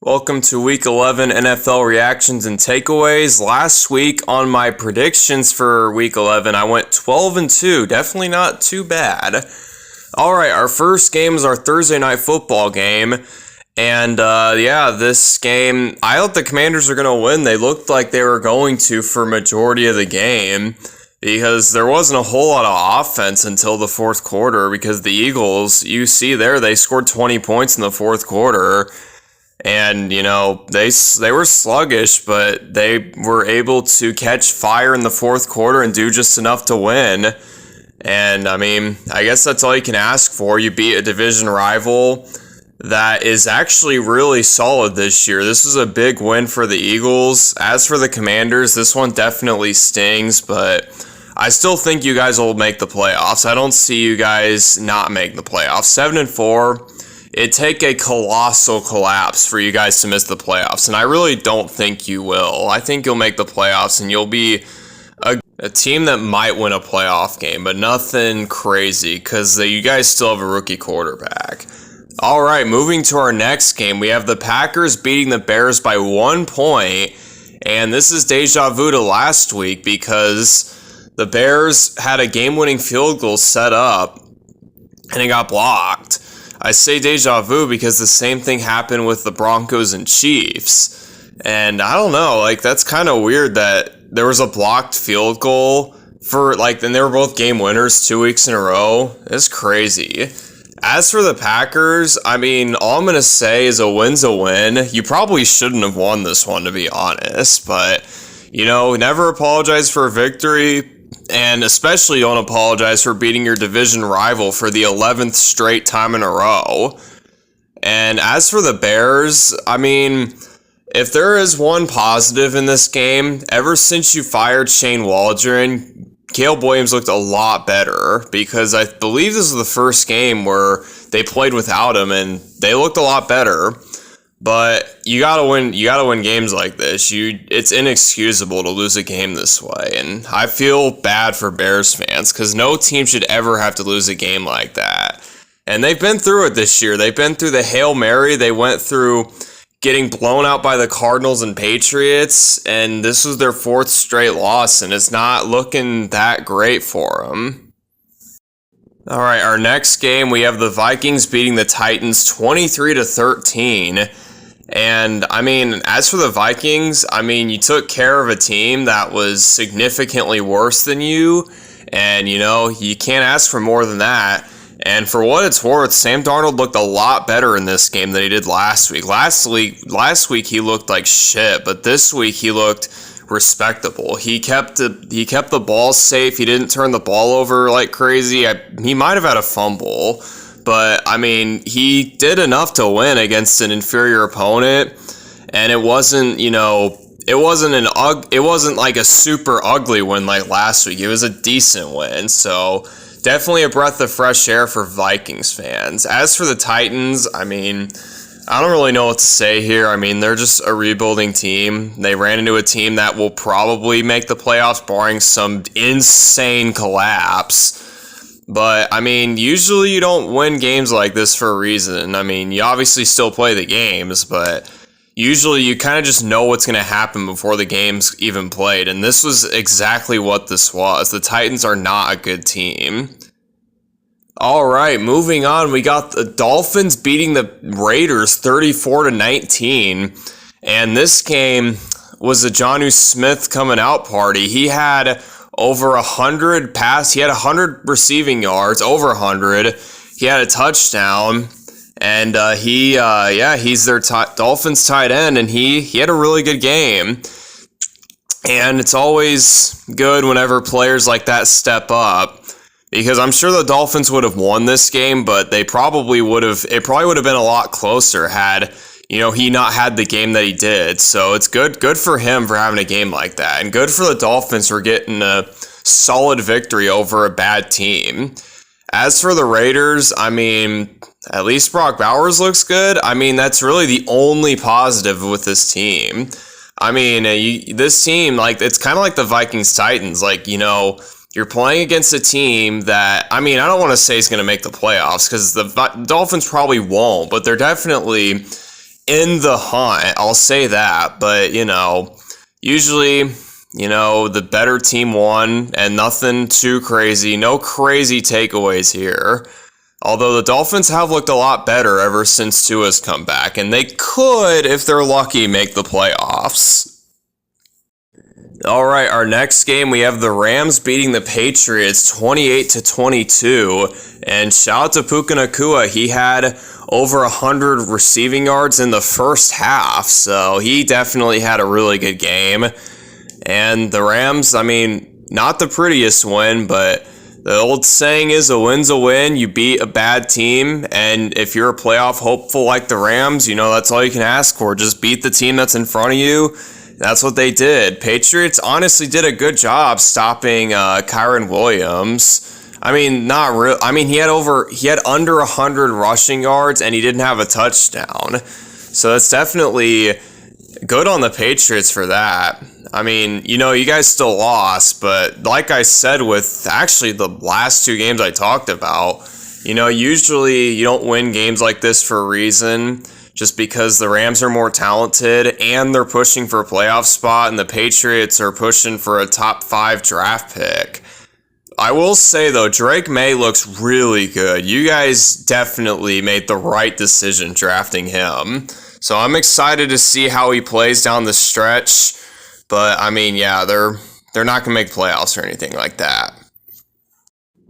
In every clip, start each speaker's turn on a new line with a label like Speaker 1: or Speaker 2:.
Speaker 1: Welcome to Week 11 NFL reactions and takeaways. Last week on my predictions for Week 11, I went 12-2. Definitely not too bad. All right, our first game is our Thursday night football game. And this game, I thought the Commanders were going to win. They looked like they were going to for majority of the game because there wasn't a whole lot of offense until the fourth quarter because the Eagles, you see there, they scored 20 points in the fourth quarter. And, they were sluggish, but they were able to catch fire in the fourth quarter and do just enough to win. And, I guess that's all you can ask for. You beat a division rival that is actually really solid this year. This is a big win for the Eagles. As for the Commanders, this one definitely stings, but I still think you guys will make the playoffs. I don't see you guys not making the playoffs. 7-4. It'd take a colossal collapse for you guys to miss the playoffs, and I really don't think you will. I think you'll make the playoffs, and you'll be a team that might win a playoff game, but nothing crazy, because you guys still have a rookie quarterback. All right, moving to our next game, we have the Packers beating the Bears by 1 point, and this is deja vu to last week, because the Bears had a game-winning field goal set up, and it got blocked. I say deja vu because the same thing happened with the Broncos and Chiefs. And I don't know, that's kind of weird that there was a blocked field goal and they were both game winners 2 weeks in a row. It's crazy. As for the Packers, all I'm going to say is a win's a win. You probably shouldn't have won this one, to be honest. But, never apologize for a victory. And especially don't apologize for beating your division rival for the 11th straight time in a row. And as for the Bears, if there is one positive in this game, ever since you fired Shane Waldron, Caleb Williams looked a lot better because I believe this is the first game where they played without him and they looked a lot better. But you gotta win games like this. It's inexcusable to lose a game this way. And I feel bad for Bears fans because no team should ever have to lose a game like that. And they've been through it this year. They've been through the Hail Mary. They went through getting blown out by the Cardinals and Patriots. And this was their fourth straight loss. And it's not looking that great for them. All right, our next game, we have the Vikings beating the Titans 23-13. And, as for the Vikings, you took care of a team that was significantly worse than you. And, you can't ask for more than that. And for what it's worth, Sam Darnold looked a lot better in this game than he did last week. Last week he looked like shit, but this week he looked respectable. He kept the ball safe. He didn't turn the ball over like crazy. He might have had a fumble. But, he did enough to win against an inferior opponent, and it wasn't like a super ugly win like last week. It was a decent win, so definitely a breath of fresh air for Vikings fans. As for the Titans, I don't really know what to say here. They're just a rebuilding team. They ran into a team that will probably make the playoffs, barring some insane collapse. But, usually you don't win games like this for a reason. You obviously still play the games, but usually you kind of just know what's going to happen before the game's even played. And this was exactly what this was. The Titans are not a good team. All right, moving on. We got the Dolphins beating the Raiders 34-19. And this game was a Jonnu Smith coming out party. He had over 100 he had 100 receiving yards, over 100. He had a touchdown, and he's their Dolphins tight end, and he had a really good game. And it's always good whenever players like that step up, because I'm sure the Dolphins would have won this game, but it probably would have been a lot closer had he not had the game that he did. So it's good for him for having a game like that. And good for the Dolphins for getting a solid victory over a bad team. As for the Raiders, at least Brock Bowers looks good. That's really the only positive with this team. This team, it's kind of like the Vikings-Titans. You're playing against a team that, I don't want to say is going to make the playoffs because the Dolphins probably won't, but they're definitely in the hunt. I'll say that. But, usually, the better team won and nothing too crazy. No crazy takeaways here. Although the Dolphins have looked a lot better ever since Tua's come back, and they could, if they're lucky, make the playoffs. All right, our next game, we have the Rams beating the Patriots 28-22, and shout out to Puka Nacua. He had over 100 receiving yards in the first half, so he definitely had a really good game. And the Rams, not the prettiest win, but the old saying is a win's a win. You beat a bad team, and if you're a playoff hopeful like the Rams, that's all you can ask for. Just beat the team that's in front of you. That's what they did. Patriots honestly did a good job stopping Kyren Williams. Not real. He had under 100 rushing yards, and he didn't have a touchdown. So that's definitely good on the Patriots for that. You guys still lost, but like I said with actually the last two games I talked about, usually you don't win games like this for a reason, just because the Rams are more talented and they're pushing for a playoff spot and the Patriots are pushing for a top 5 draft pick. I will say though, Drake May looks really good. You guys definitely made the right decision drafting him. So I'm excited to see how he plays down the stretch. But, they're not going to make playoffs or anything like that.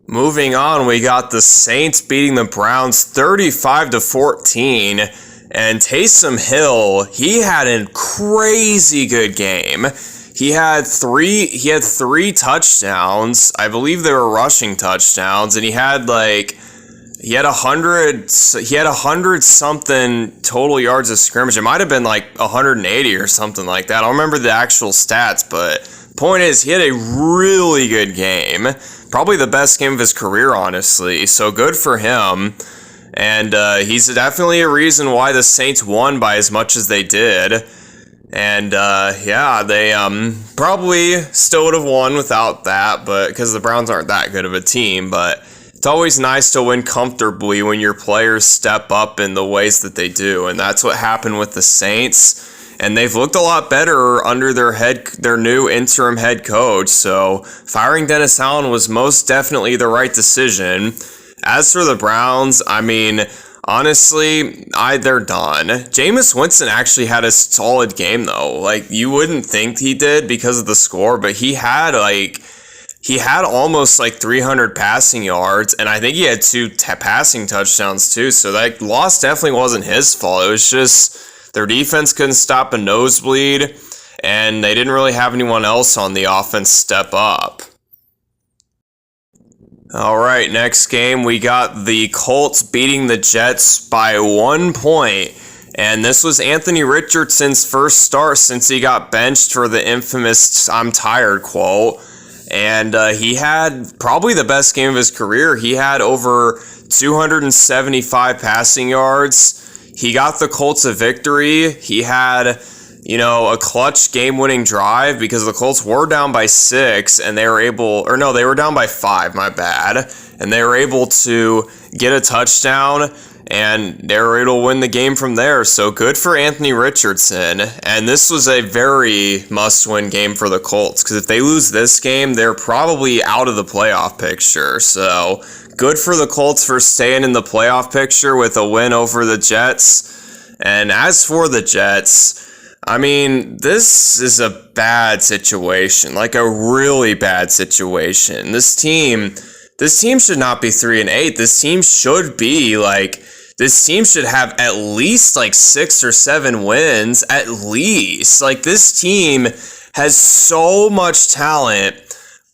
Speaker 1: Moving on, we got the Saints beating the Browns 35-14. And Taysom Hill, he had a crazy good game. He had three touchdowns. I believe they were rushing touchdowns. And he had 100 something total yards of scrimmage. It might have been 180 or something like that. I don't remember the actual stats, but point is, he had a really good game. Probably the best game of his career, honestly. So good for him. And he's definitely a reason why the Saints won by as much as they did. And they probably still would have won without that, but because the Browns aren't that good of a team, but it's always nice to win comfortably when your players step up in the ways that they do, and that's what happened with the Saints. And they've looked a lot better under their new interim head coach. So firing Dennis Allen was most definitely the right decision. As for the Browns, honestly, they're done. Jameis Winston actually had a solid game though. You wouldn't think he did because of the score, but he had almost 300 passing yards, and I think he had 2 passing touchdowns too, so that loss definitely wasn't his fault. It was just their defense couldn't stop a nosebleed, and they didn't really have anyone else on the offense step up. All right, next game, we got the Colts beating the Jets by 1 point, and this was Anthony Richardson's first start since he got benched for the infamous "I'm tired" quote. And he had probably the best game of his career. He had over 275 passing yards. He got the Colts a victory. He had, a clutch game-winning drive because the Colts were down by 6 and they were down by 5, my bad. And they were able to get a touchdown and they were able to win the game from there. So good for Anthony Richardson. And this was a very must-win game for the Colts, because if they lose this game, they're probably out of the playoff picture. So good for the Colts for staying in the playoff picture with a win over the Jets. And as for the Jets, this is a bad situation, a really bad situation. This team should not be 3-8. This team should be this team should have at least 6 or 7 wins, at least. This team has so much talent,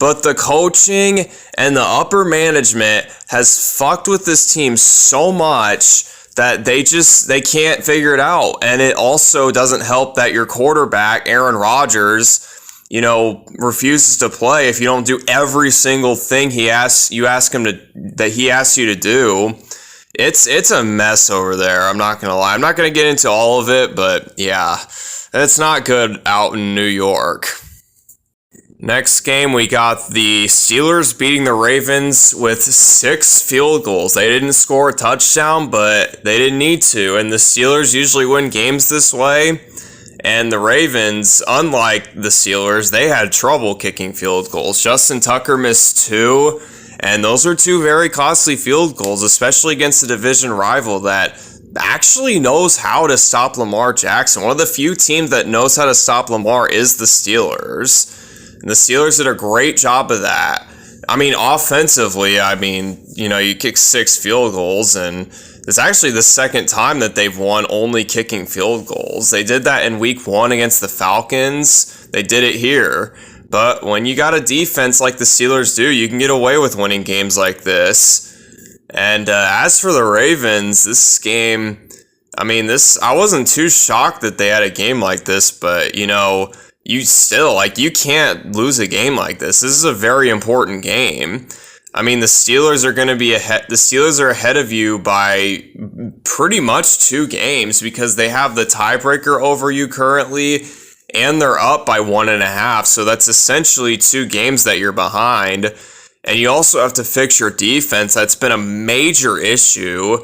Speaker 1: but the coaching and the upper management has fucked with this team so much that they can't figure it out. And it also doesn't help that your quarterback, Aaron Rodgers, refuses to play if you don't do every single thing he asks you to do. It's a mess over there. I'm not going to lie. I'm not going to get into all of it, but yeah, it's not good out in New York. Next game, we got the Steelers beating the Ravens with 6 field goals. They didn't score a touchdown, but they didn't need to. And the Steelers usually win games this way. And the Ravens, unlike the Steelers, they had trouble kicking field goals. Justin Tucker missed 2, and those were 2 very costly field goals, especially against a division rival that actually knows how to stop Lamar Jackson. One of the few teams that knows how to stop Lamar is the Steelers. And the Steelers did a great job of that. I mean, offensively, you kick 6 field goals, and it's actually the second time that they've won only kicking field goals. They did that in week 1 against the Falcons. They did it here. But when you got a defense like the Steelers do, you can get away with winning games like this. And as for the Ravens, this game, I wasn't too shocked that they had a game like this, but, you can't lose a game like this. This is a very important game. The Steelers are going to be ahead. The Steelers are ahead of you by pretty much 2 games because they have the tiebreaker over you currently, and they're up by 1.5. So that's essentially 2 games that you're behind. And you also have to fix your defense. That's been a major issue.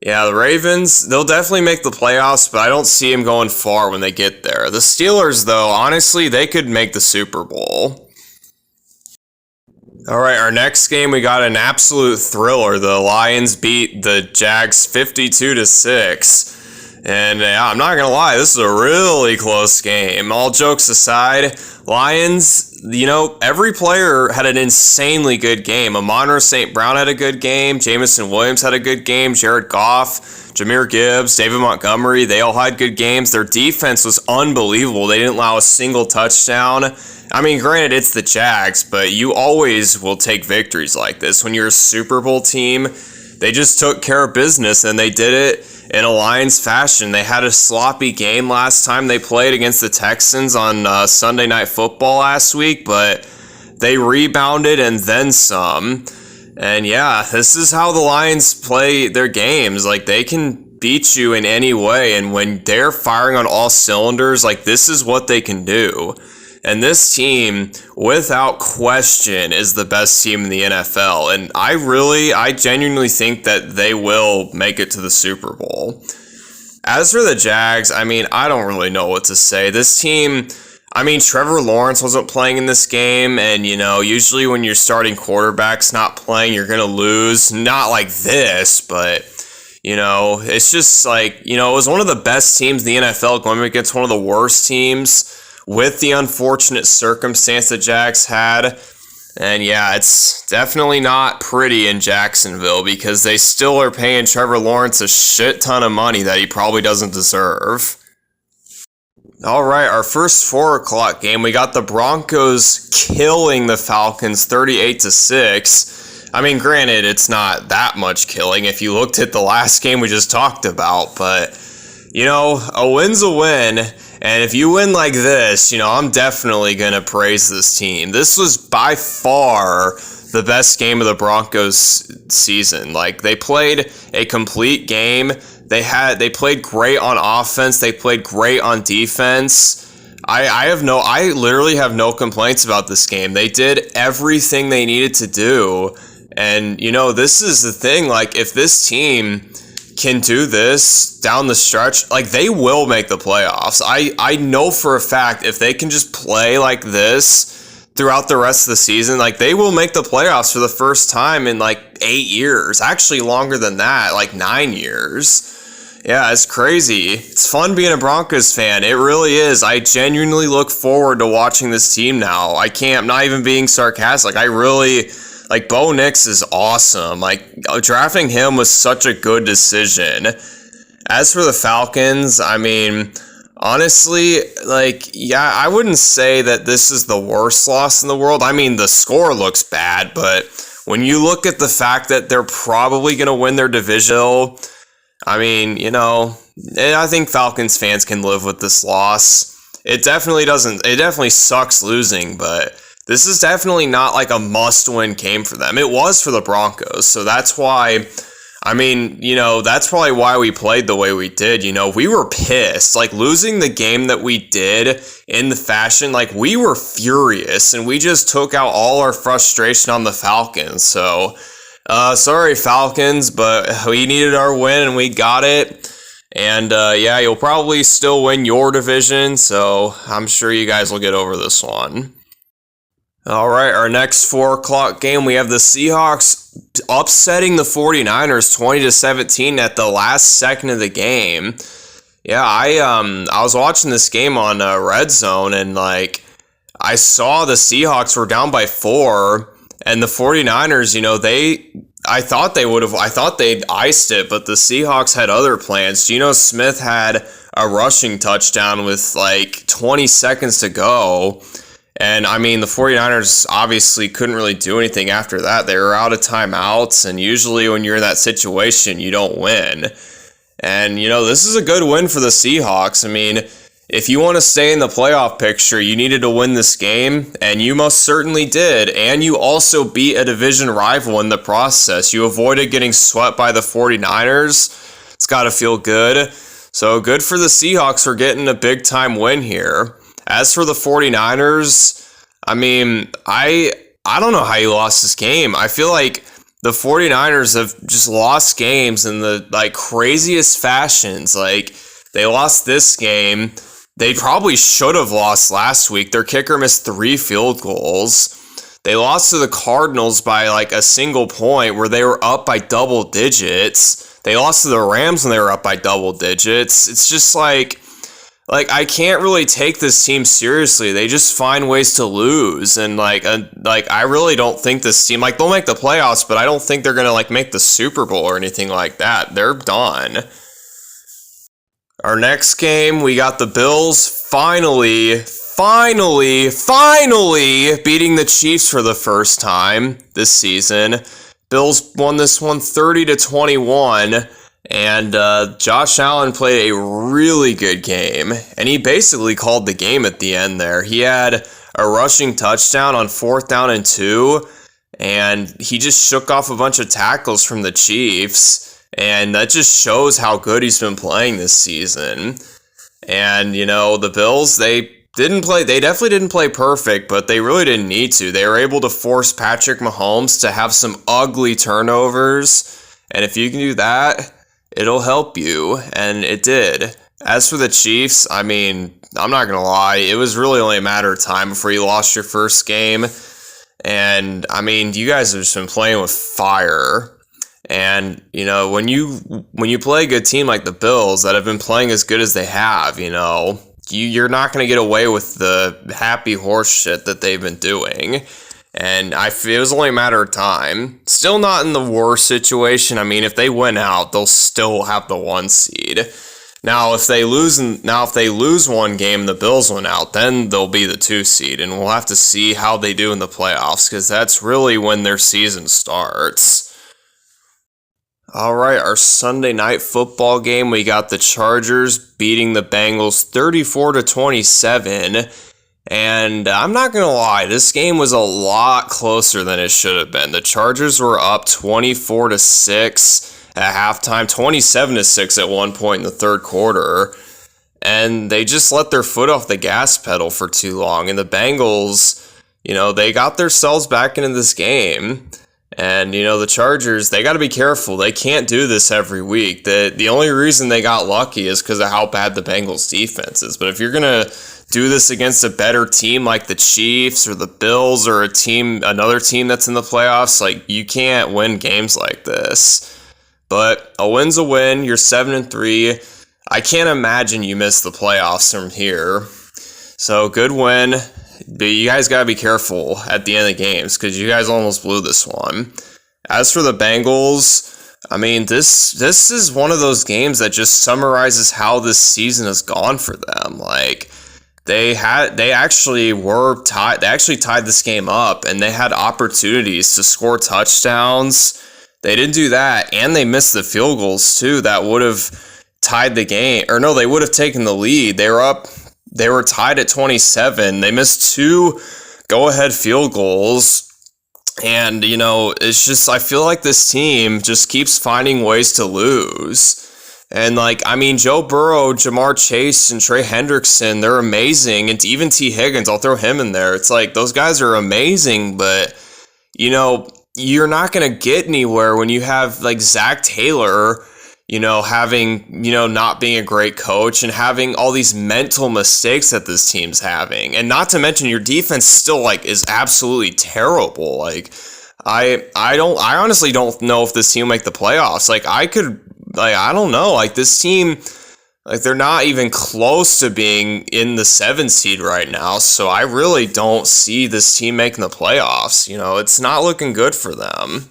Speaker 1: Yeah, the Ravens, they'll definitely make the playoffs, but I don't see them going far when they get there. The Steelers, though, honestly, they could make the Super Bowl. All right, our next game, we got an absolute thriller. The Lions beat the Jags 52-6. And I'm not going to lie, this is a really close game. All jokes aside, Lions, every player had an insanely good game. Amon-Ra St. Brown had a good game. Jameson Williams had a good game. Jared Goff, Jahmyr Gibbs, David Montgomery, they all had good games. Their defense was unbelievable. They didn't allow a single touchdown. Granted, it's the Jags, but you always will take victories like this. When you're a Super Bowl team, they just took care of business, and they did it in a Lions fashion. They had a sloppy game last time they played against the Texans on Sunday Night Football last week, but they rebounded and then some. And yeah, this is how the Lions play their games. They can beat you in any way, and when they're firing on all cylinders, this is what they can do. And this team, without question, is the best team in the NFL. And I genuinely think that they will make it to the Super Bowl. As for the Jags, I don't really know what to say. This team, Trevor Lawrence wasn't playing in this game. And, usually when your starting quarterback's not playing, you're going to lose. Not like this, but, it's just it was one of the best teams in the NFL going against one of the worst teams, with the unfortunate circumstance the Jags had. And yeah, it's definitely not pretty in Jacksonville because they still are paying Trevor Lawrence a shit ton of money that he probably doesn't deserve. All right, our first 4 o'clock game, we got the Broncos killing the Falcons 38-6. Granted, it's not that much killing if you looked at the last game we just talked about, but, a win's a win. And if you win like this, I'm definitely going to praise this team. This was by far the best game of the Broncos season. They played a complete game. They played great on offense. They played great on defense. I literally have no complaints about this game. They did everything they needed to do. And, this is the thing. If this team can do this down the stretch, they will make the playoffs. I know for a fact if they can just play like this throughout the rest of the season, they will make the playoffs for the first time in 8 years. Actually longer than that, 9 years. Yeah, it's crazy. It's fun being a Broncos fan. It really is. I genuinely look forward to watching this team now. I'm not even being sarcastic. I really... Bo Nix is awesome. Drafting him was such a good decision. As for the Falcons, honestly, I wouldn't say that this is the worst loss in the world. The score looks bad, but when you look at the fact that they're probably going to win their division, I think Falcons fans can live with this loss. It definitely sucks losing, but this is definitely not a must-win game for them. It was for the Broncos, so that's why I mean, that's probably why we played the way we did. We were pissed. Like, losing the game that we did in the fashion, like, we were furious, and we just took out all our frustration on the Falcons. So, sorry, Falcons, but we needed our win, and we got it. And, yeah, you'll probably still win your division, so I'm sure you guys will get over this one. All right, our next 4 o'clock game, we have the Seahawks upsetting the 49ers 20-17 at the last second of the game. Yeah, I was watching this game on Red Zone, and I saw the Seahawks were down by 4, and the 49ers, I thought they'd iced it, but the Seahawks had other plans. Geno Smith had a rushing touchdown with 20 seconds to go. And, I mean, the 49ers obviously couldn't really do anything after that. They were out of timeouts, and usually when you're in that situation, you don't win. And, this is a good win for the Seahawks. I mean, if you want to stay in the playoff picture, you needed to win this game, and you most certainly did. And you also beat a division rival in the process. You avoided getting swept by the 49ers. It's got to feel good. So good for the Seahawks for getting a big-time win here. As for the 49ers, I mean, I don't know how you lost this game. I feel like the 49ers have just lost games in the craziest fashions. They lost this game. They probably should have lost last week. Their kicker missed 3 field goals. They lost to the Cardinals by a single point where they were up by double digits. They lost to the Rams when they were up by double digits. It's just I can't really take this team seriously. They just find ways to lose, and I really don't think this team they'll make the playoffs, but I don't think they're gonna make the Super Bowl or anything like that. They're done. Our next game, we got the Bills finally beating the Chiefs for the first time this season. Bills won this one 30-21. And Josh Allen played a really good game, and he basically called the game at the end there. He had a rushing touchdown on 4th down and 2, and he just shook off a bunch of tackles from the Chiefs, and that just shows how good he's been playing this season. And, the Bills, they definitely didn't play perfect, but they really didn't need to. They were able to force Patrick Mahomes to have some ugly turnovers, and if you can do that, it'll help you, and it did. As for the Chiefs, I mean, I'm not going to lie, it was really only a matter of time before you lost your first game, and, I mean, you guys have just been playing with fire, and, when you play a good team like the Bills that have been playing as good as they have, you're not going to get away with the happy horse shit that they've been doing. And it was only a matter of time. Still not in the worst situation. I mean, if they win out, they'll still have the 1 seed. Now, if they lose one game, the Bills win out, then they'll be the 2 seed, and we'll have to see how they do in the playoffs, because that's really when their season starts. All right, our Sunday night football game, we got the Chargers beating the Bengals 34-27. And I'm not going to lie, this game was a lot closer than it should have been. The Chargers were up 24-6 at halftime, 27-6 at one point in the third quarter. And they just let their foot off the gas pedal for too long. And the Bengals, they got themselves back into this game. And, the Chargers, they got to be careful. They can't do this every week. The only reason they got lucky is because of how bad the Bengals defense is. But if you're going to do this against a better team like the Chiefs or the Bills or another team that's in the playoffs, you can't win games like this. But a win's a win. You're 7-3. I can't imagine you miss the playoffs from here. So good win. But you guys got to be careful at the end of the games because you guys almost blew this one. As for the Bengals, I mean, this is one of those games that just summarizes how this season has gone for them. They actually tied this game up, and they had opportunities to score touchdowns. They didn't do that, and they missed the field goals too. That would have tied the game, or no, they would have taken the lead. They were tied at 27. They missed 2 go-ahead field goals, And, it's just, I feel like this team just keeps finding ways to lose. And, Joe Burrow, Jamar Chase, and Trey Hendrickson, they're amazing. And even T. Higgins, I'll throw him in there. It's like, those guys are amazing, but, you're not going to get anywhere when you have, Zach Taylor, having, not being a great coach and having all these mental mistakes that this team's having. And not to mention your defense still, is absolutely terrible. I honestly don't know if this team will make the playoffs. I don't know. This team, they're not even close to being in the 7th seed right now. So I really don't see this team making the playoffs. It's not looking good for them.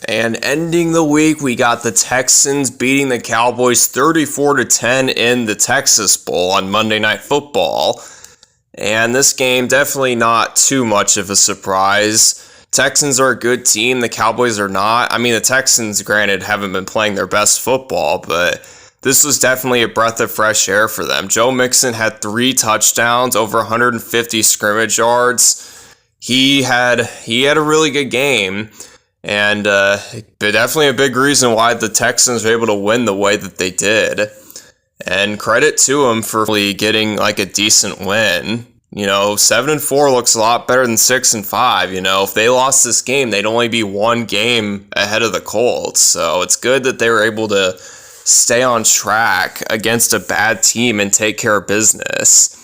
Speaker 1: And ending the week, we got the Texans beating the Cowboys 34-10 in the Texas Bowl on Monday Night Football. And this game, definitely not too much of a surprise. Texans are a good team. The Cowboys are not. The Texans, granted, haven't been playing their best football, but this was definitely a breath of fresh air for them. Joe Mixon had 3 touchdowns, over 150 scrimmage yards. He had a really good game. And definitely a big reason why the Texans were able to win the way that they did. And credit to them for getting a decent win. 7-4 looks a lot better than 6-5. If they lost this game, they'd only be 1 game ahead of the Colts. So it's good that they were able to stay on track against a bad team and take care of business.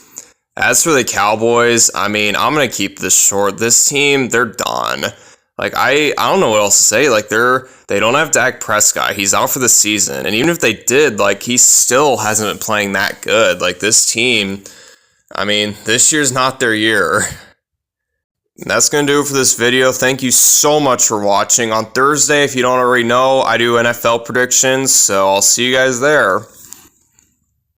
Speaker 1: As for the Cowboys, I'm going to keep this short. This team, they're done. I don't know what else to say. They don't have Dak Prescott. He's out for the season. And even if they did, he still hasn't been playing that good. This team, this year's not their year. And that's going to do it for this video. Thank you so much for watching. On Thursday, if you don't already know, I do NFL predictions. So I'll see you guys there.